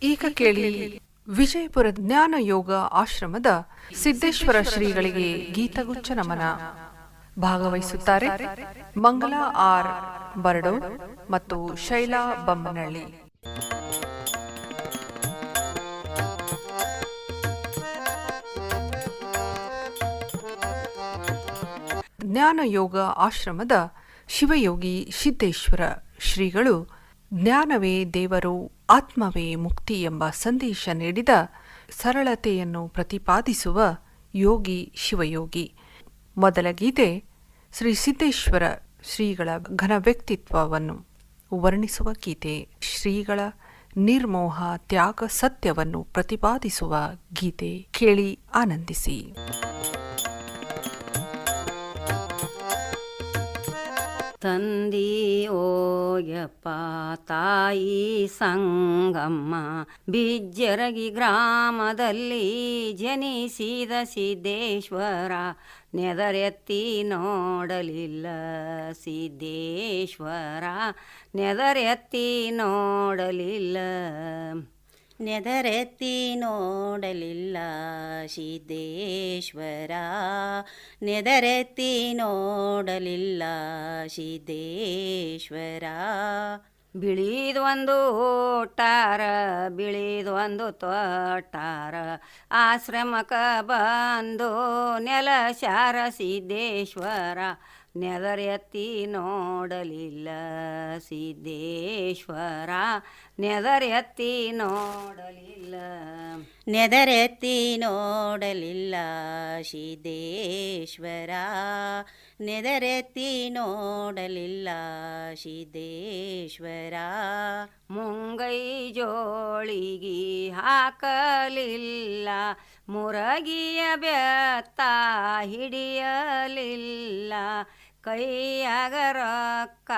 ಈಗ ಕೇಳಿ ವಿಜಯಪುರ ಜ್ಞಾನ ಯೋಗ ಆಶ್ರಮದ ಸಿದ್ದೇಶ್ವರ ಶ್ರೀಗಳಿಗೆ ಗೀತಗುಚ್ಛ ನಮನ. ಭಾಗವಹಿಸುತ್ತಾರೆ ಮಂಗಲಾ ಆರ್ ಬರಡೋಳ್ ಮತ್ತು ಶೈಲಾ ಬಮ್ಮನಹಳ್ಳಿ. ಜ್ಞಾನ ಯೋಗ ಆಶ್ರಮದ ಶಿವಯೋಗಿ ಸಿದ್ದೇಶ್ವರ ಶ್ರೀಗಳು ಜ್ಞಾನವೇ ದೇವರು, ಆತ್ಮವೇ ಮುಕ್ತಿ ಎಂಬ ಸಂದೇಶ ನೀಡಿದ ಸರಳತೆಯನ್ನು ಪ್ರತಿಪಾದಿಸುವ ಯೋಗಿ ಶಿವಯೋಗಿ. ಮೊದಲ ಗೀತೆ ಶ್ರೀ ಸಿದ್ದೇಶ್ವರ ಶ್ರೀಗಳ ಘನ ವ್ಯಕ್ತಿತ್ವವನ್ನು ವರ್ಣಿಸುವ ಗೀತೆ. ಶ್ರೀಗಳ ನಿರ್ಮೋಹ ತ್ಯಾಗ ಸತ್ಯವನ್ನು ಪ್ರತಿಪಾದಿಸುವ ಗೀತೆ. ಕೇಳಿ ಆನಂದಿಸಿ. ತಂದಿ ಓಯಪ್ಪ ತಾಯಿ ಸಂಗಮ್ಮ ಬಿಜ್ಜರಗಿ ಗ್ರಾಮದಲ್ಲಿ ಜನಿಸಿದ ಸಿದ್ದೇಶ್ವರ, ನೆದರೆತ್ತಿ ನೋಡಲಿಲ್ಲ ಸಿದ್ದೇಶ್ವರ, ನೆದರೆತ್ತಿ ನೋಡಲಿಲ್ಲ, ನೆದರೆತ್ತಿ ನೋಡಲಿಲ್ಲ ಸಿದ್ದೇಶ್ವರ, ನೆದರೆತ್ತಿ ನೋಡಲಿಲ್ಲ ಸಿದ್ದೇಶ್ವರ. ಬಿಳಿದೊಂದು ಓಟಾರ ಬಿಳಿದೊಂದು ತೊಟ್ಟಾರ, ಆಶ್ರಮಕ್ಕೆ ಬಂದು ನೆಲಸಾರ ಸಿದ್ದೇಶ್ವರ, ನೆದರೆತ್ತಿ ನೋಡಲಿಲ್ಲ ಸಿದ್ದೇಶ್ವರ, ನೆದರೆತ್ತಿ ನೋಡಲಿಲ್ಲ, ನೆದರೆತ್ತಿ ನೋಡಲಿಲ್ಲ ಸಿದ್ದೇಶ್ವರ, ನೆದರೆತ್ತಿ ನೋಡಲಿಲ್ಲ ಸಿದ್ದೇಶ್ವರ. ಮುಂಗೈ ಜೋಳಿಗೆ ಹಾಕಲಿಲ್ಲ, ಮುರಗಿಯ ಬೆತ್ತ ಹಿಡಿಯಲಿಲ್ಲ, ಕೈಯಾಗ ರೊಕ್ಕ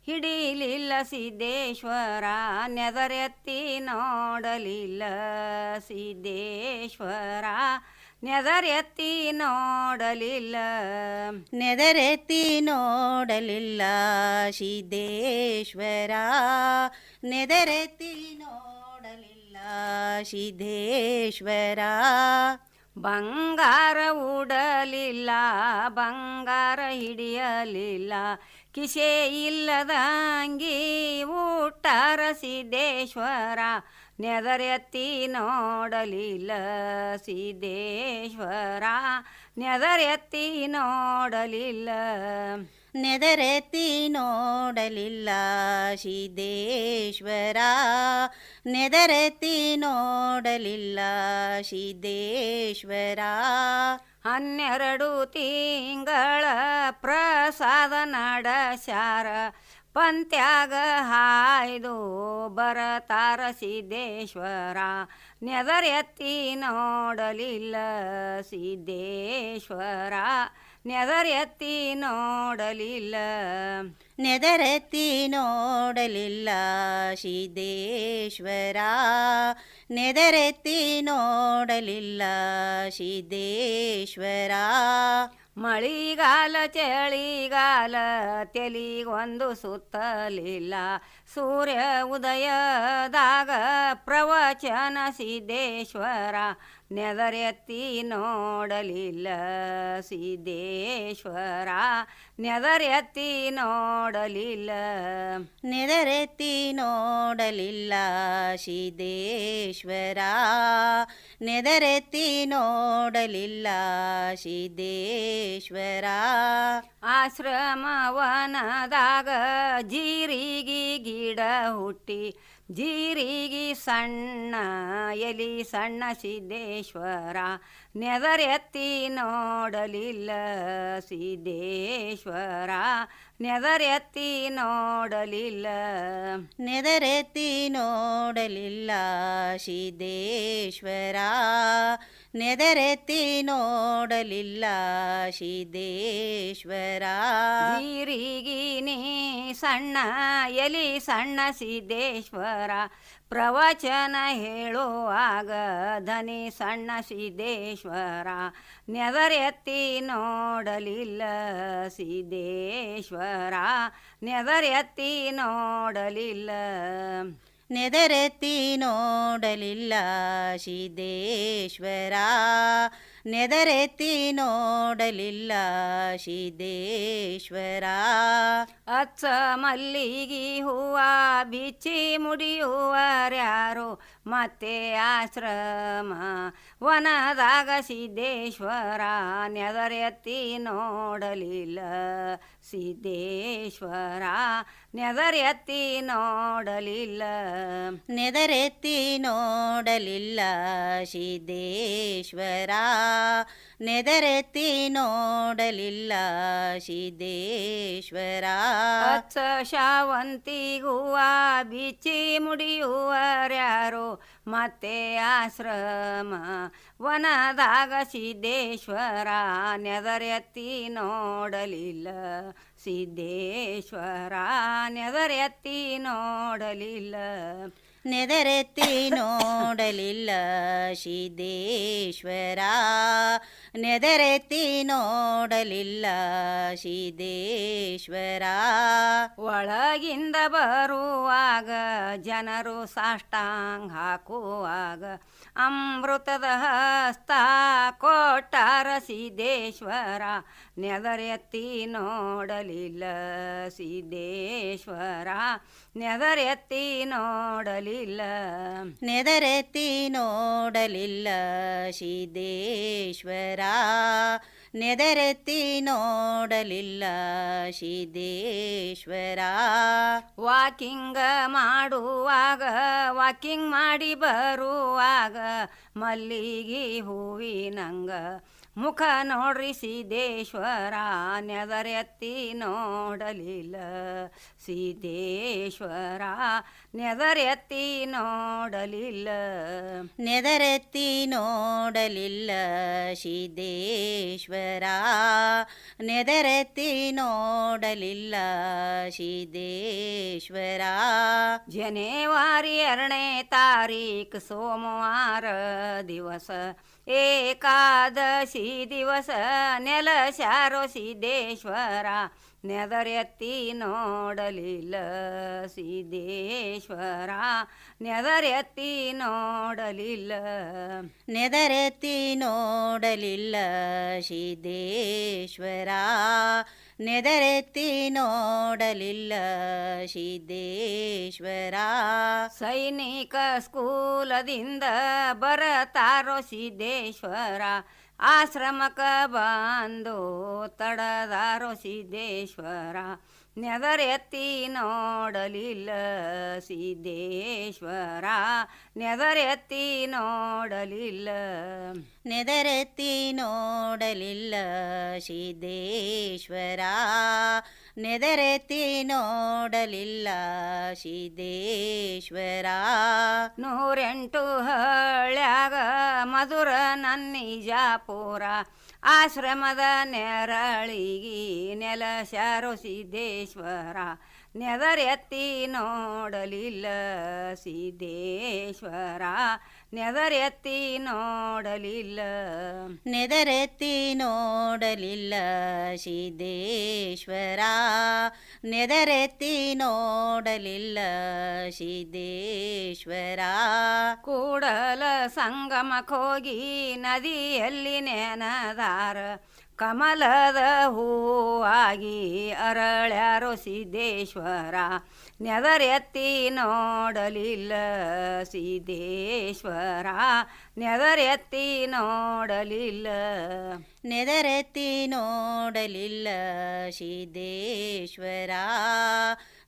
ಹಿಡಿಲಿಲ್ಲ ಸಿದ್ದೇಶ್ವರ, ನೆದರೆತ್ತಿ ನೋಡಲಿಲ್ಲ ಸಿದ್ದೇಶ್ವರ, ನೆದರೆತ್ತಿ ನೋಡಲಿಲ್ಲ, ನೆದರೆತ್ತಿ ನೋಡಲಿಲ್ಲ ಸಿದ್ದೇಶ್ವರ, ನೆದರೆತ್ತಿ ನೋಡಲಿಲ್ಲ ಸಿದ್ದೇಶ್ವರ. ಬಂಗಾರ ಉಡಲಿಲ್ಲ, ಬಂಗಾರ ಹಿಡಿಯಲಿಲ್ಲ, ಕಿಸೆ ಇಲ್ಲದಂಗಿ ಊಟಾರ ಸಿದ್ದೇಶ್ವರ, ನೆದರೆತ್ತಿ ನೋಡಲಿಲ್ಲ ಸಿದ್ದೇಶ್ವರ, ನೆದರೆತ್ತಿ ನೋಡಲಿಲ್ಲ, ನೆದರೆತ್ತಿ ನೋಡಲಿಲ್ಲ ಸಿದ್ದೇಶ್ವರ, ನೆದರೆತ್ತಿ ನೋಡಲಿಲ್ಲ ಸಿದ್ದೇಶ್ವರ. 12 ತಿಂಗಳ ಪ್ರಸಾದ ನಡೆಸ್ಯಾರ, ಪಂತ್ಯಾಗ ಹಾಯ್ದು ಬರತಾರ ಸಿದ್ದೇಶ್ವರ, ನೆದರೆತ್ತಿ ನೋಡಲಿಲ್ಲ ಸಿದ್ದೇಶ್ವರ, ನೆದರೆತ್ತಿ ನೋಡಲಿಲ್ಲ, ನೆದರೆತ್ತಿ ನೋಡಲಿಲ್ಲ ಸಿದ್ದೇಶ್ವರ, ನೆದರೆತ್ತಿ ನೋಡಲಿಲ್ಲ ಸಿದ್ದೇಶ್ವರ. ಮಳಿಗಾಲ ಚಳಿಗಾಲ ತೆಲಿಗೊಂದು ಸುತ್ತಲಿಲ್ಲ, ಸೂರ್ಯ ಉದಯದಾಗ ಪ್ರವಚನ ಸಿದ್ದೇಶ್ವರ, ನೆದರೆತ್ತಿ ನೋಡಲಿಲ್ಲ ಸಿದ್ದೇಶ್ವರ, ನೆದರೆತ್ತಿ ನೋಡಲಿಲ್ಲ, ನೆದರೆತ್ತಿ ನೋಡಲಿಲ್ಲ ಸಿದ್ದೇಶ್ವರ, ನೆದರೆತ್ತಿ ನೋಡಲಿಲ್ಲ ಸಿದ್ದೇಶ್ವರ. ಆಶ್ರಮವನದಾಗ ಜೀರಿಗೆ ಗಿಡ ಹುಟ್ಟಿ, ಜೀರಿಗೆ ಸಣ್ಣ ಎಲಿ ಸಣ್ಣ ಸಿದ್ದೇಶ್ವರ, ನೆದರೆತ್ತಿ ನೋಡಲಿಲ್ಲ ಸಿದ್ದೇಶ್ವರ, ನೆದರೆತ್ತಿ ನೋಡಲಿಲ್ಲ, ನೆದರೆತ್ತಿ ನೋಡಲಿಲ್ಲ ಸಿದ್ದೇಶ್ವರ, ನೆದರೆತ್ತಿ ನೋಡಲಿಲ್ಲ ಸಿದ್ದೇಶ್ವರ. ಜೀರಿಗಿನಿ ಸಣ್ಣ ಎಲಿ ಸಣ್ಣ ಸಿದ್ದೇಶ್ವರ, ಪ್ರವಚನ ಹೇಳುವಾಗ ಧನಿ ಸಣ್ಣ ಸಿದ್ದೇಶ್ವರ, ನೆದರೆತ್ತಿ ನೋಡಲಿಲ್ಲ ಸಿದ್ದೇಶ್ವರ, ನೆದರೆತ್ತಿ ನೋಡಲಿಲ್ಲ, ನೆದರೆತ್ತಿ ನೋಡಲಿಲ್ಲ ಸಿದ್ದೇಶ್ವರ, ನೆದರೆತ್ತಿ ನೋಡಲಿಲ್ಲ ಸಿದ್ದೇಶ್ವರ. ಅಚ್ಚ ಮಲ್ಲಿಗೆ ಹೂವ ಬಿಚ್ಚಿ ಮುಡಿಯುವರ್ಯಾರು ಮತ್ತೆ ಆಶ್ರಮ ವನದಾಗ ಸಿದ್ದೇಶ್ವರ, ನೆದರೆತ್ತಿ ನೋಡಲಿಲ್ಲ ಸಿದ್ದೇಶ್ವರ, ನೆದರೆತ್ತಿ ನೋಡಲಿಲ್ಲ. ನೆದರೆತ್ತಿ ನೋಡಲಿಲ್ಲ ಸಿದ್ದೇಶ್ವರ, ನೆದರೆತ್ತಿ ನೋಡಲಿಲ್ಲ ಸಿದ್ದೇಶ್ವರ. ಅಚ್ಚ ಶಾವಂತಿ ಹೂವ ಬಿಚ್ಚಿ ಮುಡಿಯುವರ್ಯಾರು ಮತ್ತೆ ಆಶ್ರಮ ವನದಾಗ ಸಿದ್ದೇಶ್ವರ, ನೆದರೆತ್ತಿ ನೋಡಲಿಲ್ಲ ಸಿದ್ದೇಶ್ವರ, ನೆದರೆತ್ತಿ ನೋಡಲಿಲ್ಲ. ನೆದರೆತ್ತಿ ನೋಡಲಿಲ್ಲ ಸಿದ್ದೇಶ್ವರ, ನೆದರೆತ್ತಿ ನೋಡಲಿಲ್ಲ ಸಿದ್ದೇಶ್ವರ. ಒಳಗಿಂದ ಬರುವಾಗ ಜನರು ಸಾಷ್ಟಾಂಗ ಹಾಕುವಾಗ ಅಮೃತದ ಹಸ್ತ ಕೊಟ್ಟಾರ ಸಿದ್ದೇಶ್ವರ, ನೆದರೆತ್ತಿ ನೋಡಲಿಲ್ಲ ಸಿದ್ದೇಶ್ವರ, ನೆದರೆತ್ತಿ ನೋಡಲಿಲ್ಲ. ನೆದರೆತ್ತಿ ನೋಡಲಿಲ್ಲ ಸಿದ್ದೇಶ್ವರ, ನೆದರೆತ್ತಿ ನೋಡಲಿಲ್ಲ ಸಿದ್ದೇಶ್ವರ. ವಾಕಿಂಗ್ ಮಾಡುವಾಗ ವಾಕಿಂಗ್ ಮಾಡಿ ಬರುವಾಗ ಮಲ್ಲಿಗೆ ಹೂವಿನಂಗ ಮುಖ ನೋಡ್ರಿ ಸಿದ್ದೇಶ್ವರ, ನೆದರೆತ್ತಿ ನೋಡಲಿಲ್ಲ ಸಿದ್ದೇಶ್ವರ, ನೆದರೆತ್ತಿ ನೋಡಲಿಲ್ಲ. ನೆದರೆತ್ತಿ ನೋಡಲಿಲ್ಲ ಸಿದ್ದೇಶ್ವರ, ನೆದರೆತ್ತಿ ನೋಡಲಿಲ್ಲ ಸಿದ್ದೇಶ್ವರ. ಜನವರಿ 2ನೇ ತಾರೀಕು ಸೋಮವಾರ ದಿವಸ ಏಕಾದಶಿ ದಿವಸ ನೆಲಸ್ಯಾರೋ ಸಿದ್ದೇಶ್ವರ, ನೆದರೆತ್ತಿ ನೋಡಲಿಲ್ಲ ಸಿದ್ದೇಶ್ವರ, ನೆದರೆತ್ತಿ ನೋಡಲಿಲ್ಲ. ನೆದರೆತ್ತಿ ನೋಡಲಿಲ್ಲ ಸಿದ್ದೇಶ್ವರ, ನೆದರೆತ್ತಿ ನೋಡಲಿಲ್ಲ ಸಿದ್ದೇಶ್ವರ. ಸೈನಿಕ ಸ್ಕೂಲದಿಂದ ಬರತಾರೋ ಸಿದ್ದೇಶ್ವರ, ಆಶ್ರಮಕ ಬಂದು ತಡದಾರೋ ಸಿದ್ದೇಶ್ವರ, ನೆದರೆತ್ತಿ ನೋಡಲಿಲ್ಲ ಸಿದ್ದೇಶ್ವರ, ನೆದರೆತ್ತಿ ನೋಡಲಿಲ್ಲ. ನೆದರೆತ್ತಿ ನೋಡಲಿಲ್ಲ ಸಿದ್ದೇಶ್ವರ, ನೆದರೆತ್ತಿ ನೋಡಲಿಲ್ಲ ಸಿದ್ದೇಶ್ವರ. 108 ಹಳ್ಯಾಗ ಮಧುರ ನನ್ನಿಜಾಪುರ, ಆಶ್ರಮದ ನೆರಳಿಗೆ ನೆಲಸ್ಯಾರೋ ಸಿದ್ದೇಶ್ವರ, ನೆದರೆತ್ತಿ ನೋಡಲಿಲ್ಲ ಸಿದ್ದೇಶ್ವರ, ನೆದರೆತ್ತಿ ನೋಡಲಿಲ್ಲ. ನೆದರೆತ್ತಿ ನೋಡಲಿಲ್ಲ ಸಿದ್ದೇಶ್ವರ, ನೆದರೆತ್ತಿ ನೋಡಲಿಲ್ಲ ಸಿದ್ದೇಶ್ವರ. ಕೂಡಲ ಸಂಗಮಕ್ಕೋಗಿ ನದಿಯಲ್ಲಿ ನೆನದಾರ, ಕಮಲದ ಹೂವಾಗಿ ಅರಳ್ಯಾರೋ ಸಿದ್ದೇಶ್ವರ, ನೆದರೆತ್ತಿ ನೋಡಲಿಲ್ಲ ಸಿದ್ದೇಶ್ವರ, ನೆದರೆತ್ತಿ ನೋಡಲಿಲ್ಲ. ನೆದರೆತ್ತಿ ನೋಡಲಿಲ್ಲ ಸಿದ್ದೇಶ್ವರ,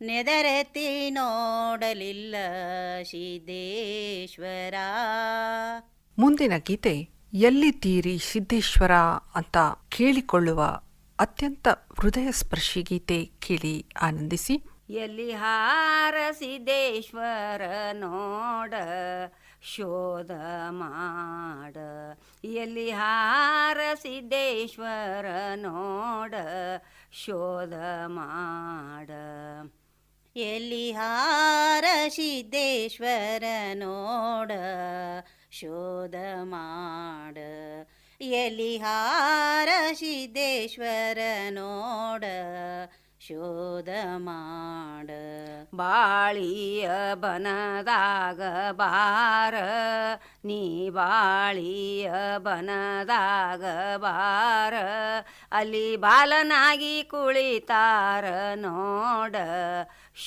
ನೆದರೆತ್ತಿ ನೋಡಲಿಲ್ಲ ಸಿದ್ದೇಶ್ವರ. ಮುಂದಿನ ಗೀತೆ ಎಲ್ಲಿದ್ದೀರಿ ಸಿದ್ದೇಶ್ವರ ಅಂತ ಕೇಳಿಕೊಳ್ಳುವ ಅತ್ಯಂತ ಹೃದಯ ಸ್ಪರ್ಶಿ ಗೀತೆ ಕೇಳಿ ಆನಂದಿಸಿ. ಎಲ್ಲಿ ಹಾರ ಸಿದ್ದೇಶ್ವರ ನೋಡ ಶೋಧ ಮಾಡ, ಎಲ್ಲಿ ಹಾರ ಸಿದ್ದೇಶ್ವರ ನೋಡ ಶೋಧ ಮಾಡ. ಎಲ್ಲಿ ಹಾರ ಸಿದ್ದೇಶ್ವರ ನೋಡ ಶೋಧ ಮಾಡ, ಎಲ್ಲಿ ಹಾರ ಸಿದ್ದೇಶ್ವರ ನೋಡ ಶೋಧ ಮಾಡ. ಬಾಳಿಯ ಬನದಾಗ ಬಾರ ನೀ ಬಾಳಿಯ ಬನದಾಗ ಬಾರ ಅಲ್ಲಿ ಬಾಲನಾಗಿ ಕುಳಿತಾರ ನೋಡ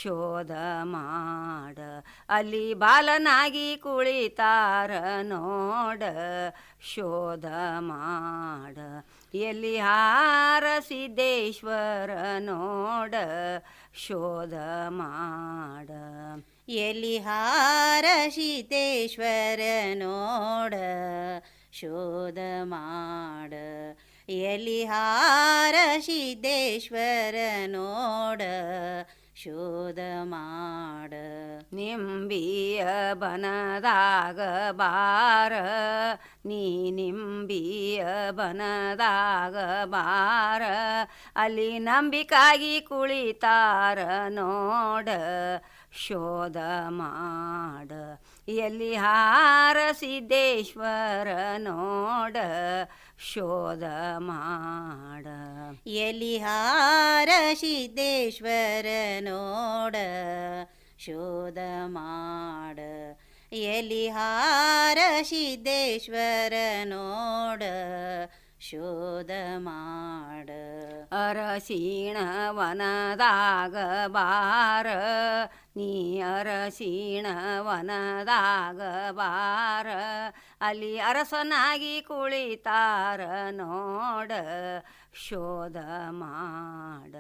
ಶೋಧ ಮಾಡ ಅಲ್ಲಿ ಬಾಲನಾಗಿ ಕುಳಿತಾರ ನೋಡ ಶೋಧ ಮಾಡ ಎಲ್ಲಿ ಹಾರಸಿದ್ದೇಶ್ವರ ನೋಡ ಶೋಧ ಮಾಡ ಎಲ್ಲಿ ಹಾರಸಿದ್ದೇಶ್ವರ ನೋಡ ಶೋಧ ಮಾಡ ಎಲ್ಲಿ ಹಾರಸಿದ್ದೇಶ್ವರ ನೋಡ ಶೋಧ ಮಾಡ ನಿಂಬಿಯ ಬನದಾಗ ಬಾರ ನೀ ನಿಂಬಿಯ ಬನದಾಗ ಬಾರ ಅಲ್ಲಿ ನಂಬಿಕಾಗಿ ಕುಳಿತಾರ ನೋಡ ಶೋಧ ಮಾಡ ಎಲ್ಲಿ ಹಾರಸಿದ್ದೇಶ್ವರ ನೋಡ ಶೋಧ ಮಾಡ ಎಲ್ಲಿ ಹಾರಸಿದ್ದೇಶ್ವರ ನೋಡ ಶೋಧ ಮಾಡ ಎಲ್ಲಿ ಹಾರಸಿದ್ದೇಶ್ವರ ನೋಡ ಶೋಧ ಮಾಡ ಅರಸಿಣ ವನದಾಗ ಬಾರ ನೀ ಅರಸಿಣ ವನದಾಗ ಬಾರ ಅಲ್ಲಿ ಅರಸನಾಗಿ ಕುಳಿತಾರ ನೋಡ ಶೋಧ ಮಾಡ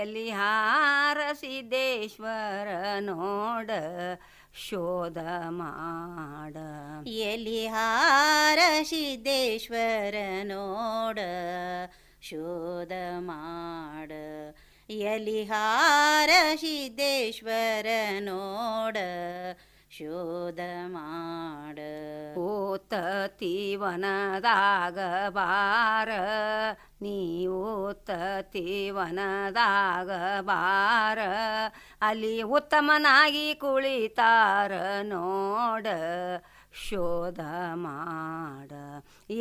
ಎಲ್ಲಿ ಹಾರಸಿದ್ದೇಶ್ವರ ನೋಡ ಶೋಧ ಮಾಡ ಎಲ್ಲಿ ಹಾರಸಿದ್ದೇಶ್ವರ ನೋಡ ಶೋಧ ಮಾಡ ಎಲ್ಲಿ ಹಾರಸಿದ್ದೇಶ್ವರ ನೋಡ ಶೋಧ ಮಾಡ ಓತತಿ ವನದಾಗ ಬಾರ ನೀ ಓತತಿ ವನದಾಗ ಬಾರ ಅಲ್ಲಿ ಉತ್ತಮನಾಗಿ ಕುಳಿತಾರ ನೋಡ ಶೋಧ ಮಾಡ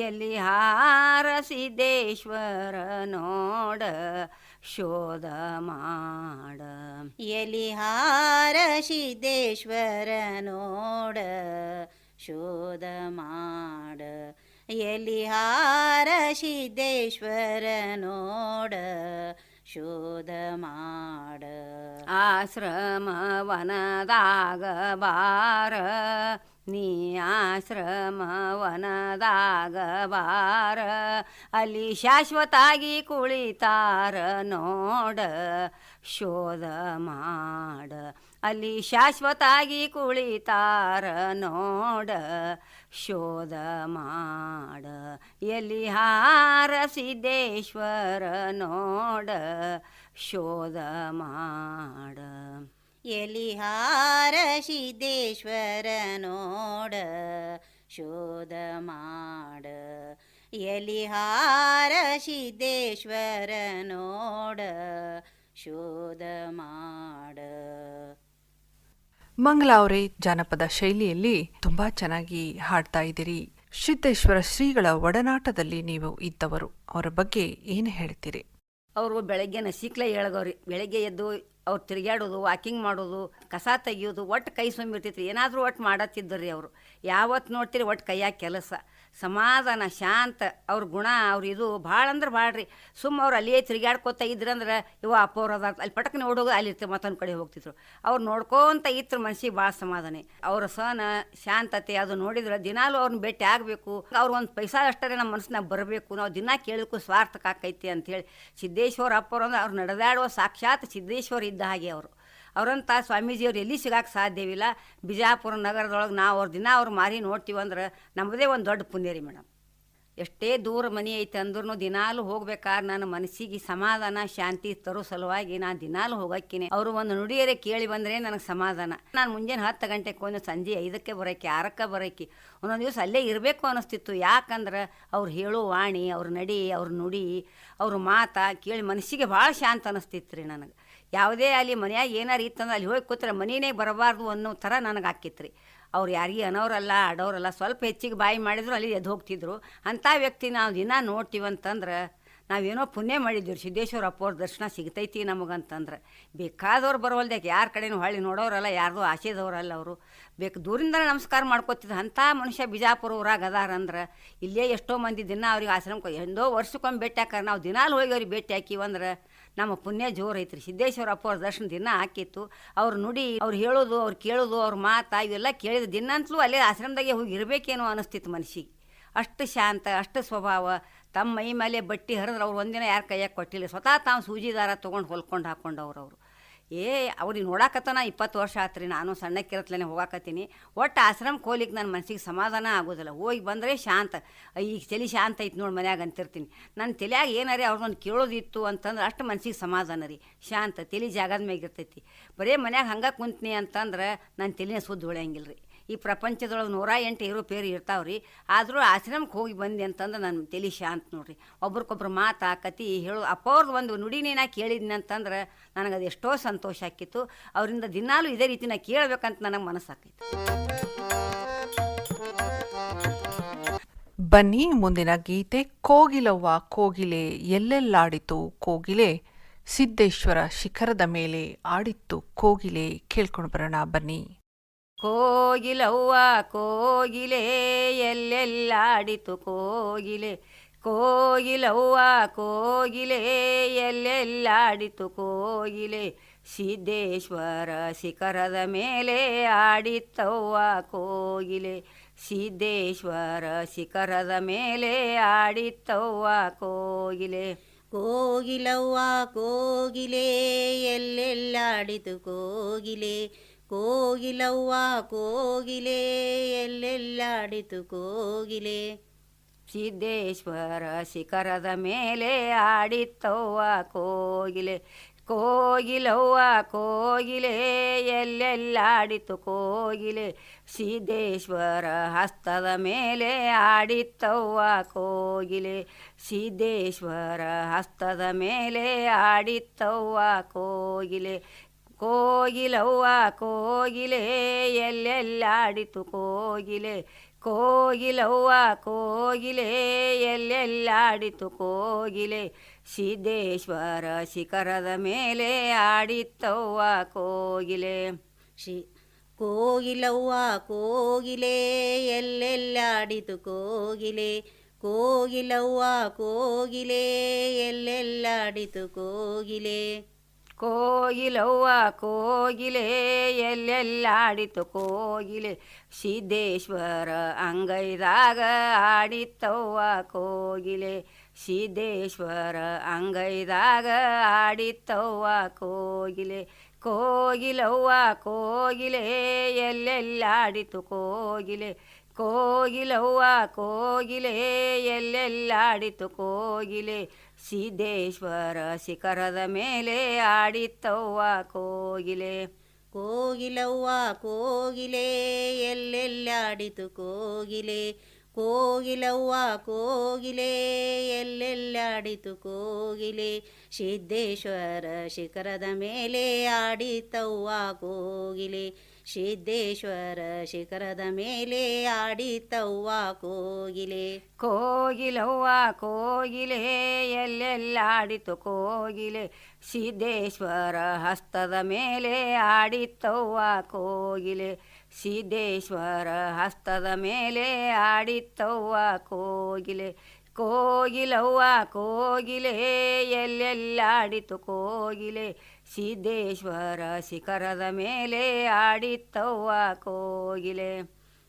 ಎಲ್ಲಿ ಹಾರಸಿದ್ದೇಶ್ವರ ನೋಡ ಶೋಧ ಮಾಡ ಎಲ್ಲಿ ಹಾರಸಿದ್ದೇಶ್ವರ ನೋಡ ಶೋಧ ಮಾಡ ಎಲ್ಲಿ ಹಾರಸಿದ್ದೇಶ್ವರ ನೋಡ ಶೋಧ ಮಾಡ ಆಶ್ರಮ ವನದಾಗ ಬಾರ ನೀ ಆಶ್ರಮ ವನದಾಗ ಬಾರ ಅಲ್ಲಿ ಶಾಶ್ವತಾಗಿ ಕುಳಿತಾರ ನೋಡ ಶೋಧ ಮಾಡ ಅಲ್ಲಿ ಶಾಶ್ವತಾಗಿ ಕುಳಿತಾರ ನೋಡ ಶೋಧ ಮಾಡ ಎಲ್ಲಿ ಹಾರಸಿದ್ದೇಶ್ವರ ನೋಡ ಶೋಧ ಮಾಡ ಎಲ್ಲಿ ಹಾರಸಿದ್ದೇಶ್ವರ ನೋಡ ಶೋಧ ಮಾಡ ಎಲ್ಲಿ ಹಾರಸಿದ್ದೇಶ್ವರ ನೋಡ ಶೋಧ ಮಾಡ ಮಂಗಲಾ ಅವರೇ, ಜಾನಪದ ಶೈಲಿಯಲ್ಲಿ ತುಂಬಾ ಚೆನ್ನಾಗಿ ಹಾಡ್ತಾ ಇದ್ದೀರಿ. ಸಿದ್ದೇಶ್ವರ ಶ್ರೀಗಳ ಒಡನಾಟದಲ್ಲಿ ನೀವು ಇದ್ದವರು, ಅವರ ಬಗ್ಗೆ ಏನು ಹೇಳ್ತೀರಿ? ಅವರು ಬೆಳಗ್ಗೆ ನಸಿಕ್ಲೆ ಎಳಗವ್ರಿ. ಬೆಳಗ್ಗೆ ಎದ್ದು ಅವ್ರು ತಿರುಗಾಡೋದು, ವಾಕಿಂಗ್ ಮಾಡೋದು, ಕಸ ತೆಗಿಯೋದು, ಒಟ್ಟು ಕೈ ಸೊಂಬಿರ್ತೈತ್ರಿ. ಏನಾದರೂ ಒಟ್ಟು ಮಾಡತ್ತಿದ್ದರ್ರಿ ಅವರು. ಯಾವತ್ತು ನೋಡ್ತೀರಿ ಒಟ್ಟು ಕೈಯಾಗ ಕೆಲಸ, ಸಮಾಧಾನ, ಶಾಂತ. ಅವ್ರ ಗುಣ, ಅವ್ರು ಇದು ಭಾಳ ಅಂದ್ರೆ ಭಾಳ ರೀ. ಸುಮ್ಮ ಅವ್ರು ಅಲ್ಲಿಯೇ ತಿರುಗಾಡ್ಕೋತ ಇದ್ರಂದ್ರೆ ಇವ ಅಪ್ಪವ್ರು ಅದ ಅಲ್ಲಿ ಪಟಕನೆ ಓಡೋಗಿ ಅಲ್ಲಿರ್ತೀವಿ, ಮತ್ತೊಂದು ಕಡೆ ಹೋಗ್ತಿದ್ರು. ಅವ್ರು ನೋಡ್ಕೊಂತ ಇತ್ರ ಮನ್ಸಿಗೆ ಭಾಳ ಸಮಾಧಾನ. ಅವ್ರ ಸಹನ, ಶಾಂತತೆ ಅದು ನೋಡಿದ್ರೆ ದಿನಾಲೂ ಅವ್ರನ್ನ ಭೇಟಿ ಆಗಬೇಕು. ಅವ್ರು ಒಂದು ಪೈಸಾ ಅಷ್ಟೇ ನಮ್ಮ ಮನಸ್ಸಿನಾಗ ಬರಬೇಕು, ನಾವು ದಿನ ಕೇಳೋಕ್ಕೂ ಸ್ವಾರ್ಥಕ್ಕೆ ಆಕೈತಿ ಅಂಥೇಳಿ ಸಿದ್ದೇಶ್ವರ ಅಪ್ಪವ್ರು ಅಂದ್ರೆ ಅವ್ರು ನಡೆದಾಡುವ ಸಾಕ್ಷಾತ್ ಸಿದ್ದೇಶ್ವರ ಇದ್ದ ಹಾಗೆ ಅವರು. ಅವರಂಥ ಸ್ವಾಮೀಜಿಯವ್ರು ಎಲ್ಲಿ ಸಿಗಾಕ ಸಾಧ್ಯವಿಲ್ಲ. ಬಿಜಾಪುರ ನಗರದೊಳಗೆ ನಾವು ಅವ್ರ ದಿನ ಅವ್ರು ಮಾರಿ ನೋಡ್ತೀವಂದ್ರೆ ನಮ್ಮದೇ ಒಂದು ದೊಡ್ಡ ಪುಣ್ಯ ರೀ ಮೇಡಮ್. ಎಷ್ಟೇ ದೂರ ಮನೆ ಐತೆ ಅಂದ್ರೂ ದಿನಾಲು ಹೋಗ್ಬೇಕಾದ್ರೆ ನನ್ನ ಮನಸ್ಸಿಗೆ ಸಮಾಧಾನ, ಶಾಂತಿ ತರೋ ಸಲುವಾಗಿ ನಾನು ದಿನಾಲು ಹೋಗಕ್ಕಿನಿ. ಅವರು ಒಂದು ನುಡಿಯರೇ ಕೇಳಿ ಬಂದರೆ ನನಗೆ ಸಮಾಧಾನ. ನಾನು ಮುಂಜಾನೆ 10 ಗಂಟೆಗೆ ಒಂದು ಸಂಜೆ 5ಕ್ಕೆ ಬರೋಕ್ಕೆ, 6ಕ್ಕೆ ಬರೋಕ್ಕೆ, ಒಂದೊಂದು ದಿವಸ ಅಲ್ಲೇ ಇರಬೇಕು ಅನ್ನಿಸ್ತಿತ್ತು. ಯಾಕಂದ್ರೆ ಅವ್ರು ಹೇಳೋ ವಾಣಿ, ಅವ್ರ ನಡಿ, ಅವ್ರ ನುಡಿ, ಅವ್ರ ಮಾತು ಕೇಳಿ ಮನಸ್ಸಿಗೆ ಭಾಳ ಶಾಂತ ಅನ್ನಿಸ್ತಿತ್ತು ರೀ ನನಗೆ. ಯಾವುದೇ ಅಲ್ಲಿ ಮನೆಯಾಗ ಏನಾರು ಇತ್ತಂದ್ರೆ ಅಲ್ಲಿ ಹೋಗಿ ಕೂತ್ರೆ ಮನೆಯೇ ಬರಬಾರ್ದು ಅನ್ನೋ ಥರ ನನಗೆ ಆಕ್ಕಿತ್ತು ರೀ. ಅವ್ರು ಯಾರಿಗೆ ಅನ್ನೋರಲ್ಲ, ಆಡೋರಲ್ಲ, ಸ್ವಲ್ಪ ಹೆಚ್ಚಿಗೆ ಬಾಯಿ ಮಾಡಿದ್ರು ಅಲ್ಲಿ ಎದ್ದು ಹೋಗ್ತಿದ್ರು. ಅಂಥ ವ್ಯಕ್ತಿ ನಾವು ದಿನ ನೋಡ್ತೀವಂತಂದ್ರೆ ನಾವೇನೋ ಪುಣ್ಯ ಮಾಡಿದ್ದೀವಿ ಸಿದ್ದೇಶ್ವರ ಅಪ್ಪವ್ರ ದರ್ಶನ ಸಿಗ್ತೈತಿ ನಮಗಂತಂದ್ರೆ. ಬೇಕಾದವ್ರು ಬರೋಲ್ದ್ಯಾಕೆ, ಯಾರ ಕಡೆನೂ ಹೊಳ್ಳಿ ನೋಡೋರಲ್ಲ, ಯಾರ್ದು ಆಸೆದವ್ರಲ್ಲ ಅವರು. ದೂರಿಂದನೇ ನಮಸ್ಕಾರ ಮಾಡ್ಕೋತಿದ್ರು. ಅಂಥ ಮನುಷ್ಯ ಬಿಜಾಪುರ ಊರಾಗ ಅದಾರಂದ್ರೆ ಇಲ್ಲೇ ಎಷ್ಟೋ ಮಂದಿ ದಿನ ಅವ್ರಿಗೆ ಆಶ್ರಮಕ್ಕೆ ಎಂದೋ ವರ್ಷಕ್ಕೊಮ್ಮೆ ಭೇಟಿ ಹಾಕಾರ. ನಾವು ದಿನಾಲು ಹೋಗಿ ಅವ್ರಿಗೆ ಭೇಟಿ ಹಾಕಿವಂದ್ರೆ ನಮ್ಮ ಪುಣ್ಯ ಜೋರು ಐತ್ರಿ. ಸಿದ್ದೇಶ್ವರ ಅಪ್ಪವ್ರ ದರ್ಶನ ದಿನ ಹಾಕಿತ್ತು. ಅವ್ರು ನುಡಿ, ಅವ್ರು ಹೇಳೋದು, ಅವ್ರು ಕೇಳೋದು, ಅವ್ರ ಮಾತು ಇವೆಲ್ಲ ಕೇಳಿದ ದಿನಂತಲೂ ಅಲ್ಲೇ ಆಶ್ರಮದಾಗೆ ಹೋಗಿ ಇರಬೇಕೇನೋ ಅನ್ನಿಸ್ತಿತ್ತು ಮನಸ್ಸಿಗೆ. ಅಷ್ಟು ಶಾಂತ, ಅಷ್ಟು ಸ್ವಭಾವ. ತಮ್ಮ ಮೈ ಮೇಲೆ ಬಟ್ಟೆ ಹರಿದ್ರೆ ಅವ್ರು ಒಂದಿನ ಯಾರು ಕೈಯಾಗ ಕೊಟ್ಟಿಲ್ಲ, ಸ್ವತಃ ತಾವು ಸೂಜಿ ದಾರ ತೊಗೊಂಡು ಹೊಲ್ಕೊಂಡು ಹಾಕ್ಕೊಂಡವ್ರು ಅವರು. ಅವ್ರಿಗೆ ನೋಡಾಕತ್ತನ 20 ವರ್ಷ ಆತ್ರಿ. ನಾನು ಸಣ್ಣಕ್ಕಿರತ್ಲೇ ಹೋಗಾಕತ್ತೀನಿ. ಒಟ್ಟು ಆಶ್ರಮಕ್ಕೆ ಹೋಗ್ಲಿಕ್ಕೆ ನನ್ನ ಮನಸ್ಸಿಗೆ ಸಮಾಧಾನ ಆಗೋದಿಲ್ಲ. ಹೋಗಿ ಬಂದರೆ ಶಾಂತ. ಈಗ ತಲೆ ಶಾಂತ ಐತೆ ನೋಡಿ ಮನ್ಯಾಗ ಅಂತಿರ್ತೀನಿ. ನನ್ನ ತಲೆಯಾಗ ಏನಾರೇ ಅವ್ರನ್ನೊಂದು ಕೇಳೋದಿತ್ತು ಅಂತಂದ್ರೆ ಅಷ್ಟು ಮನಸ್ಸಿಗೆ ಸಮಾಧಾನ ರೀ, ಶಾಂತ. ತಲೆ ಜಾಗದ ಮ್ಯಾಗ ಇರ್ತೈತಿ. ಬರೀ ಮನ್ಯಾಗ ಹಂಗೆ ಕುಂತ್ನಿ ಅಂತಂದ್ರೆ ನನ್ನ ತಲೆನೇ ಸುದ್ದಿ ಹೊಳೆಯಂಗಿಲ್ಲ ರೀ. ಈ ಪ್ರಪಂಚದೊಳಗೆ 108 ಏರುಪೇರು ಇರ್ತಾವ್ರಿ. ಆದರೂ ಆಶ್ರಮಕ್ಕೆ ಹೋಗಿ ಬಂದೆ ಅಂತಂದ್ರೆ ನನ್ನ ತಲೆ ಶಾಂತ ನೋಡ್ರಿ. ಒಬ್ರಿಗೊಬ್ರು ಮಾತಾ ಕತಿ ಹೇಳೋ ಅಪ್ಪವ್ರದ್ದು ಒಂದು ನುಡಿನೇ ನಾ ಕೇಳಿದ್ನಿ ಅಂತಂದ್ರೆ ನನಗದು ಎಷ್ಟೋ ಸಂತೋಷ ಆಕಿತ್ತು. ಅವರಿಂದ ದಿನಾಲೂ ಇದೇ ರೀತಿ ನಾ ಕೇಳಬೇಕಂತ ನನಗೆ ಮನಸ್ಸಾಕೈತಿ. ಬನ್ನಿ ಮುಂದಿನ ಗೀತೆ. ಕೋಗಿಲವ್ವ ಕೋಗಿಲೆ ಎಲ್ಲೆಲ್ಲಾಡಿತು ಕೋಗಿಲೆ, ಸಿದ್ದೇಶ್ವರ ಶಿಖರದ ಮೇಲೆ ಆಡಿತ್ತು ಕೋಗಿಲೆ. ಕೇಳ್ಕೊಂಡು ಬರೋಣ ಬನ್ನಿ. ಕೋಗಿಲವ್ವ ಕೋಗಿಲೆ ಎಲ್ಲೆಲ್ಲಾಡಿತು ಕೋಗಿಲೆ, ಕೋಗಿಲವ್ವ ಕೋಗಿಲೆ ಎಲ್ಲೆಲ್ಲಾಡಿತು ಕೋಗಿಲೆ, ಸಿದ್ದೇಶ್ವರ ಶಿಖರದ ಮೇಲೆ ಆಡಿತ್ತವ್ವ ಕೋಗಿಲೆ, ಸಿದ್ದೇಶ್ವರ ಶಿಖರದ ಮೇಲೆ ಆಡಿತ್ತವ್ವ ಕೋಗಿಲೆ. ಕೋಗಿಲವ್ವ ಕೋಗಿಲೆ ಎಲ್ಲೆಲ್ಲಾಡಿತು ಕೋಗಿಲೆ, ಕೋಗಿಲವ್ವ ಕೋಗಿಲೆ ಎಲ್ಲೆಲ್ಲಾಡಿತು ಕೋಗಿಲೆ, ಸಿದ್ದೇಶ್ವರ ಶಿಖರದ ಮೇಲೆ ಆಡಿತ್ತವ್ವ ಕೋಗಿಲೆ, ಕೋಗಿಲವ್ವ ಕೋಗಿಲೆ ಎಲ್ಲೆಲ್ಲಾಡಿತು ಕೋಗಿಲೆ, ಸಿದ್ದೇಶ್ವರ ಹಸ್ತದ ಮೇಲೆ ಆಡಿತ್ತವ್ವ ಕೋಗಿಲೆ, ಸಿದ್ದೇಶ್ವರ ಹಸ್ತದ ಮೇಲೆ ಆಡಿತ್ತವ್ವ ಕೋಗಿಲೆ, ಕೋಗಿಲವ್ವ ಕೋಗಿಲೆ ಎಲ್ಲೆಲ್ಲಾಡಿತು ಕೋಗಿಲೆ, ಕೋಗಿಲವ್ವ ಕೋಗಿಲೆ ಎಲ್ಲೆಲ್ಲಾಡಿತು ಕೋಗಿಲೆ, ಸಿದ್ದೇಶ್ವರ ಶಿಖರದ ಮೇಲೆ ಆಡಿತ್ತವ್ವ ಕೋಗಿಲೆ. ಕೋಗಿಲವ್ವ ಕೋಗಿಲೆ ಎಲ್ಲೆಲ್ಲಾಡಿತು ಕೋಗಿಲೆ, ಕೋಗಿಲವ್ವ ಕೋಗಿಲೆ ಎಲ್ಲೆಲ್ಲಾಡಿತು ಕೋಗಿಲೆ, ಕೋಗಿಲವ್ವ ಕೋಗಿಲೆ ಎಲ್ಲೆಲ್ಲಾಡಿತು ಕೋಗಿಲೆ, ಸಿದ್ದೇಶ್ವರ ಅಂಗೈದಾಗ ಆಡಿತ್ತವ್ವ ಕೋಗಿಲೆ, ಸಿದ್ದೇಶ್ವರ ಅಂಗೈದಾಗ ಆಡಿತ್ತವ್ವ ಕೋಗಿಲೆ, ಕೋಗಿಲವ್ವ ಕೋಗಿಲೆ ಎಲ್ಲೆಲ್ಲಾಡಿತು ಕೋಗಿಲೆ, ಕೋಗಿಲವ್ವ ಕೋಗಿಲೆ ಎಲ್ಲೆಲ್ಲಾಡಿತು ಕೋಗಿಲೆ, ಸಿದ್ದೇಶ್ವರ ಶಿಖರದ ಮೇಲೆ ಆಡಿತ್ತವ್ವ ಕೋಗಿಲೆ. ಕೋಗಿಲವ್ವ ಕೋಗಿಲೆ ಎಲ್ಲೆಲ್ಲಾಡಿತು ಕೋಗಿಲೆ, ಕೋಗಿಲವ್ವ ಕೋಗಿಲೆ ಎಲ್ಲೆಲ್ಲಾಡಿತು ಕೋಗಿಲೆ, ಸಿದ್ದೇಶ್ವರ ಶಿಖರದ ಮೇಲೆ ಆಡಿತವ್ವ ಕೋಗಿಲೆ, ಸಿದ್ದೇಶ್ವರ ಶಿಖರದ ಮೇಲೆ ಆಡಿತವ್ವ ಕೋಗಿಲೆ. ಕೋಗಿಲವ್ವ ಕೋಗಿಲೆ ಎಲ್ಲೆಲ್ಲಾಡಿತು ಕೋಗಿಲೆ, ಸಿದ್ದೇಶ್ವರ ಹಸ್ತದ ಮೇಲೆ ಆಡಿತ್ತವ್ವ ಕೋಗಿಲೆ, ಸಿದ್ದೇಶ್ವರ ಹಸ್ತದ ಮೇಲೆ ಆಡಿತ್ತವ್ವ ಕೋಗಿಲೆ, ಕೋಗಿಲವ್ವ ಕೋಗಿಲೆ ಎಲ್ಲೆಲ್ಲಾಡಿತು ಕೋಗಿಲೆ, ಸಿದ್ದೇಶ್ವರ ಶಿಖರದ ಮೇಲೆ ಆಡಿತ್ತವ್ವ ಕೋಗಿಲೆ.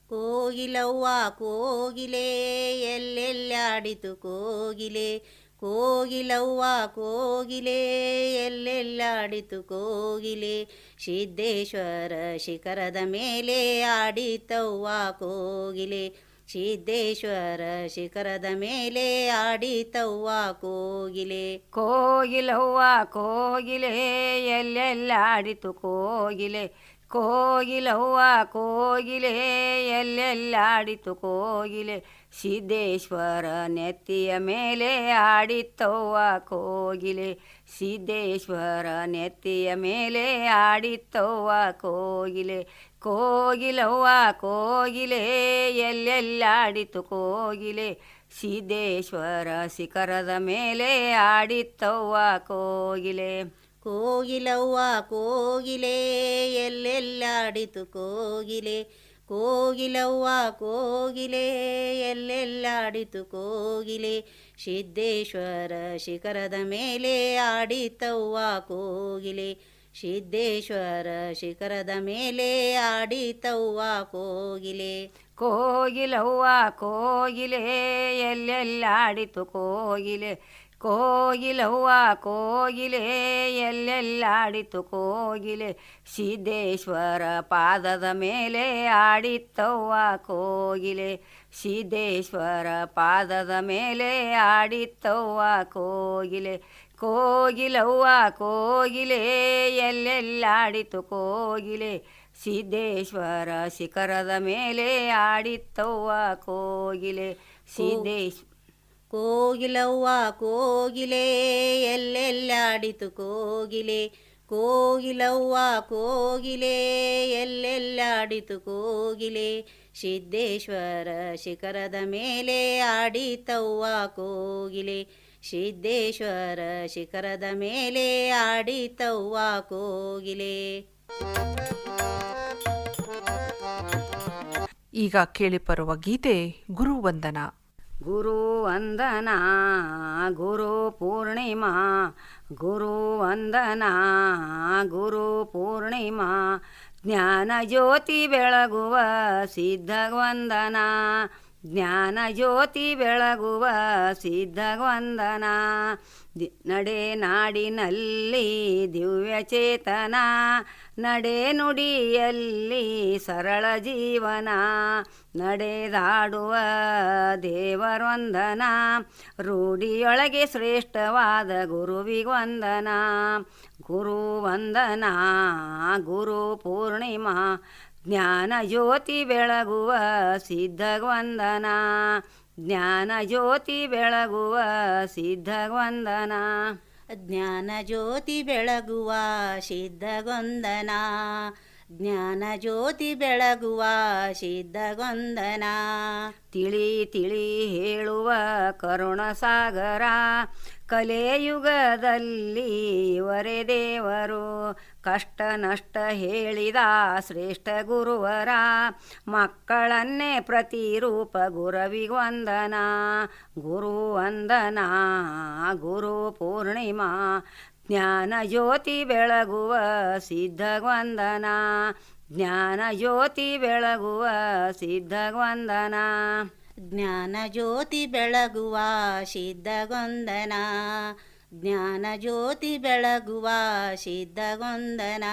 ಕೋಗಿಲವ್ವ ಕೋಗಿಲೆ ಎಲ್ಲೆಲ್ಲಾಡಿತು ಕೋಗಿಲೆ, ಕೋಗಿಲವ್ವ ಕೋಗಿಲೆ ಎಲ್ಲೆಲ್ಲಾಡಿತು ಕೋಗಿಲೆ, ಸಿದ್ದೇಶ್ವರ ಶಿಖರದ ಮೇಲೆ ಆಡಿತವ್ವ ಕೋಗಿಲೆ, ಸಿದ್ದೇಶ್ವರ ಶಿಖರದ ಮೇಲೆ ಆಡಿತವ್ವ ಕೋಗಿಲೆ. ಕೋಗಿಲವ್ವ ಕೋಗಿಲೆ ಎಲ್ಲೆಲ್ಲಾಡಿತು ಕೋಗಿಲೆ, ಕೋಗಿಲವ್ವ ಕೋಗಿಲೆ ಎಲ್ಲೆಲ್ಲಾಡಿತು ಕೋಗಿಲೆ, ಸಿದ್ದೇಶ್ವರ ನೆತ್ತಿಯ ಮೇಲೆ ಆಡಿತ್ತವ್ವ ಕೋಗಿಲೆ, ಸಿದ್ದೇಶ್ವರ ನೆತ್ತಿಯ ಮೇಲೆ ಆಡಿತ್ತವ್ವ ಕೋಗಿಲೆ, ಕೋಗಿಲವ್ವ ಕೋಗಿಲೆ ಎಲ್ಲೆಲ್ಲಾಡಿತು ಕೋಗಿಲೆ, ಸಿದ್ದೇಶ್ವರ ಶಿಖರದ ಮೇಲೆ ಆಡಿತ್ತವ್ವ ಕೋಗಿಲೆ. ಕೋಗಿಲವ್ವ ಕೋಗಿಲೆ ಎಲ್ಲೆಲ್ಲಾಡಿತು ಕೋಗಿಲೆ, ಕೋಗಿಲವ್ವ ಕೋಗಿಲೆ ಎಲ್ಲೆಲ್ಲಾಡಿತು ಕೋಗಿಲೆ, ಸಿದ್ದೇಶ್ವರ ಶಿಖರದ ಮೇಲೆ ಆಡಿತವ್ವ ಕೋಗಿಲೆ, ಸಿದ್ದೇಶ್ವರ ಶಿಖರದ ಮೇಲೆ ಆಡಿತವ್ವ ಕೋಗಿಲೆ. ಕೋಗಿಲವ್ವ ಕೋಗಿಲೆ ಎಲ್ಲೆಲ್ಲಾಡಿತು ಕೋಗಿಲೆ, ಕೋಗಿಲವ್ವ ಕೋಗಿಲೆ ಎಲ್ಲೆಲ್ಲಾಡಿತು ಕೋಗಿಲೆ, ಸಿದ್ದೇಶ್ವರ ಪಾದದ ಮೇಲೆ ಆಡಿತ್ತವ್ವ ಕೋಗಿಲೆ, ಸಿದ್ದೇಶ್ವರ ಪಾದದ ಮೇಲೆ ಆಡಿತ್ತವ್ವ ಕೋಗಿಲೆ. ಕೋಗಿಲವ್ವ ಕೋಗಿಲೆ ಎಲ್ಲೆಲ್ಲಾಡಿತು ಕೋಗಿಲೆ, ಸಿದ್ದೇಶ್ವರ ಶಿಖರದ ಮೇಲೆ ಆಡಿತ್ತವ್ವ ಕೋಗಿಲೆ, ಕೋಗಿಲವ್ವ ಕೋಗಿಲೆ ಎಲ್ಲೆಲ್ಲಾಡಿತು ಕೋಗಿಲೆ, ಕೋಗಿಲವ್ವ ಕೋಗಿಲೆ ಎಲ್ಲೆಲ್ಲಾಡಿತು ಕೋಗಿಲೆ, ಸಿದ್ದೇಶ್ವರ ಶಿಖರದ ಮೇಲೆ ಆಡಿತವ್ವ ಕೋಗಿಲೆ, ಸಿದ್ದೇಶ್ವರ ಶಿಖರದ ಮೇಲೆ ಆಡಿತವ್ವ ಕೋಗಿಲೆ. ಈಗ ಕೇಳಿಬರುವ ಗೀತೆ ಗುರುವಂದನ. ಗುರುವಂದನಾ ಗುರು ಪೂರ್ಣಿಮಾ, ಗುರುವಂದನಾ ಗುರು ಪೂರ್ಣಿಮಾ, ಜ್ಞಾನ ಜ್ಯೋತಿ ಬೆಳಗುವ ಸಿದ್ಧವಂದನ, ಜ್ಞಾನ ಜ್ಯೋತಿ ಬೆಳಗುವ ಸಿದ್ಧವಂದನ, ನಡೆ ನಾಡಿನಲ್ಲಿ ದಿವ್ಯ ಚೇತನ, ನಡೆ ನುಡಿಯಲ್ಲಿ ಸರಳ ಜೀವನ, ನಡೆದಾಡುವ ದೇವರವಂದನ, ರೂಢಿಯೊಳಗೆ ಶ್ರೇಷ್ಠವಾದ ಗುರುವಿಗೊಂದನ, ಗುರುವಂದನಾ ಗುರು ಪೂರ್ಣಿಮಾ, ಜ್ಞಾನ ಜ್ಯೋತಿ ಬೆಳಗುವ ಸಿದ್ಧವಂದನ, ಜ್ಞಾನ ಜ್ಯೋತಿ ಬೆಳಗುವ ಸಿದ್ಧವಂದನ, ಜ್ಞಾನ ಜ್ಯೋತಿ ಬೆಳಗುವ ಸಿದ್ಧಗೊಂದನ, ಜ್ಞಾನ ಜ್ಯೋತಿ ಬೆಳಗುವ ಸಿದ್ಧಗೊಂದನ, ತಿಳಿ ತಿಳಿ ಹೇಳುವ ಕರುಣ ಸಾಗರ, ಕಲಿಯುಗದಲ್ಲಿ ಇವರೇ ದೇವರು, ಕಷ್ಟ ನಷ್ಟ ಹೇಳಿದ ಶ್ರೇಷ್ಠ ಗುರುವರ, ಮಕ್ಕಳನ್ನೇ ಪ್ರತಿರೂಪ ಗುರುವಿಗೊಂದನ, ಗುರುವಂದನಾ ಗುರು ಪೂರ್ಣಿಮಾ, ಜ್ಞಾನ ಜ್ಯೋತಿ ಬೆಳಗುವ ಸಿದ್ಧವಂದನ, ಜ್ಞಾನ ಜ್ಯೋತಿ ಬೆಳಗುವ ಸಿದ್ಧವಂದನ, ಜ್ಞಾನ ಜ್ಯೋತಿ ಬೆಳಗುವ ಸಿದ್ಧಗೊಂದನ, ಜ್ಞಾನ ಜ್ಯೋತಿ ಬೆಳಗುವ ಸಿದ್ಧಗೊಂದನ,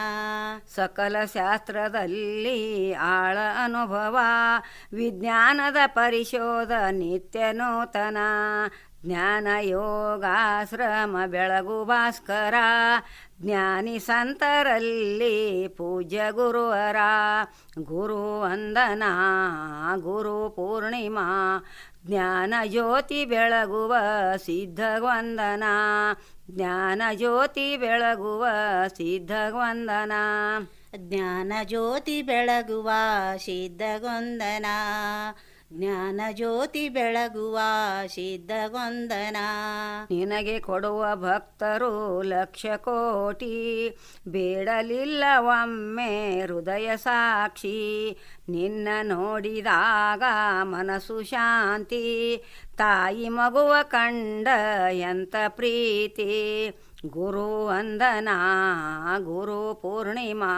ಸಕಲ ಶಾಸ್ತ್ರದಲ್ಲಿ ಆಳ ಅನುಭವ, ವಿಜ್ಞಾನದ ಪರಿಶೋಧ ನಿತ್ಯ ನೂತನ, ಜ್ಞಾನ ಯೋಗಾಶ್ರಮ ಬೆಳಗು ಭಾಸ್ಕರ, ಜ್ಞಾನಿ ಸಂತರಲ್ಲಿ ಪೂಜ್ಯ ಗುರುವರ, ಗುರುವಂದನಾ ಗುರು ಪೂರ್ಣಿಮಾ, ಜ್ಞಾನ ಜ್ಯೋತಿ ಬೆಳಗುವ ಸಿದ್ಧವಂದನ, ಜ್ಞಾನ ಜ್ಯೋತಿ ಬೆಳಗುವ ಸಿದ್ಧವಂದನ, ಜ್ಞಾನ ಜ್ಯೋತಿ ಬೆಳಗುವ ಸಿದ್ಧಗೊಂದನ, ಜ್ಞಾನ ಜ್ಯೋತಿ ಬೆಳಗುವ ಸಿದ್ಧಗೊಂದನ, ನಿನಗೆ ಕೊಡುವ ಭಕ್ತರು ಲಕ್ಷ ಕೋಟಿ, ಬೇಡಲಿಲ್ಲ ಒಮ್ಮೆ ಹೃದಯ ಸಾಕ್ಷಿ, ನಿನ್ನ ನೋಡಿದಾಗ ಮನಸ್ಸು ಶಾಂತಿ, ತಾಯಿ ಮಗುವ ಕಂಡ ಎಂತ ಪ್ರೀತಿ, ಗುರುವಂದನಾ ಗುರು ಪೂರ್ಣಿಮಾ,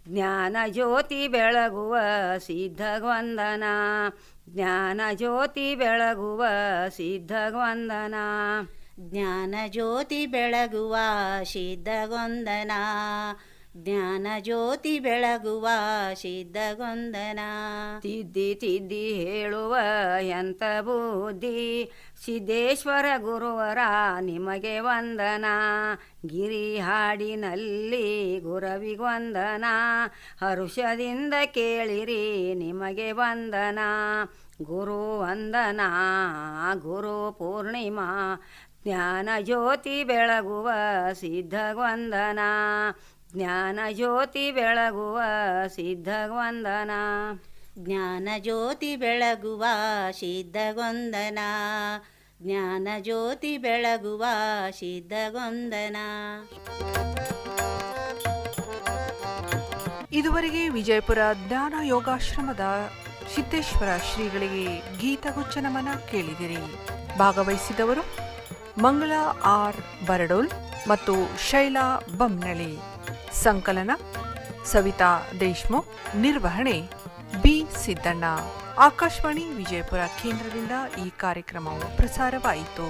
ಜ್ಞಾನ ಜ್ಯೋತಿ ಬೆಳಗುವ ಸಿದ್ಧವಂದನ, ಜ್ಞಾನ ಜ್ಯೋತಿ ಬೆಳಗುವ ಸಿದ್ಧವಂದನ, ಜ್ಞಾನ ಜ್ಯೋತಿ ಬೆಳಗುವ ಸಿದ್ಧಗೊಂದನ, ಜ್ಞಾನ ಜ್ಯೋತಿ ಬೆಳಗುವ ಸಿದ್ಧಗೊಂದನ, ತಿದ್ದಿ ತಿದ್ದಿ ಹೇಳುವ ಎಂತ ಬುದ್ಧಿ, ಸಿದ್ದೇಶ್ವರ ಗುರುವರ ನಿಮಗೆ ವಂದನ, ಗಿರಿ ಹಾಡಿನಲ್ಲಿ ಗುರುವಿಗೊಂದನ, ಹರುಷದಿಂದ ಕೇಳಿರಿ ನಿಮಗೆ ವಂದನ, ಗುರುವಂದನಾ ಗುರು ಪೂರ್ಣಿಮಾ, ಜ್ಞಾನ ಜ್ಯೋತಿ ಬೆಳಗುವ ಸಿದ್ಧವಂದನ, ಜ್ಞಾನ ಜ್ಯೋತಿ ಬೆಳಗುವ ಸಿದ್ಧವಂದನ, ಜ್ಞಾನ ಜ್ಯೋತಿ ಬೆಳಗುವ ಸಿದ್ಧಗೊಂದನ, ಜ್ಞಾನ ಜ್ಯೋತಿ ಬೆಳಗುವ ಸಿದ್ಧಗೊಂದನ. ಇದುವರೆಗೆ ವಿಜಯಪುರ ಜ್ಞಾನ ಯೋಗಾಶ್ರಮದ ಸಿದ್ದೇಶ್ವರ ಶ್ರೀಗಳಿಗೆ ಗೀತಗುಚ್ಛ ನಮನ ಕೇಳಿದಿರಿ. ಭಾಗವಹಿಸಿದವರು ಮಂಗಳ ಆರ್ ಬರಡೋಲ್ ಮತ್ತು ಶೈಲಾ ಬಮ್ನಳಿ. ಸಂಕಲನ ಸವಿತಾ ದೇಶ್ಮುಖ್. ನಿರ್ವಹಣೆ ಬಿ ಸಿದ್ದಣ್ಣ. ಆಕಾಶವಾಣಿ ವಿಜಯಪುರ ಕೇಂದ್ರದಿಂದ ಈ ಕಾರ್ಯಕ್ರಮವು ಪ್ರಸಾರವಾಯಿತು.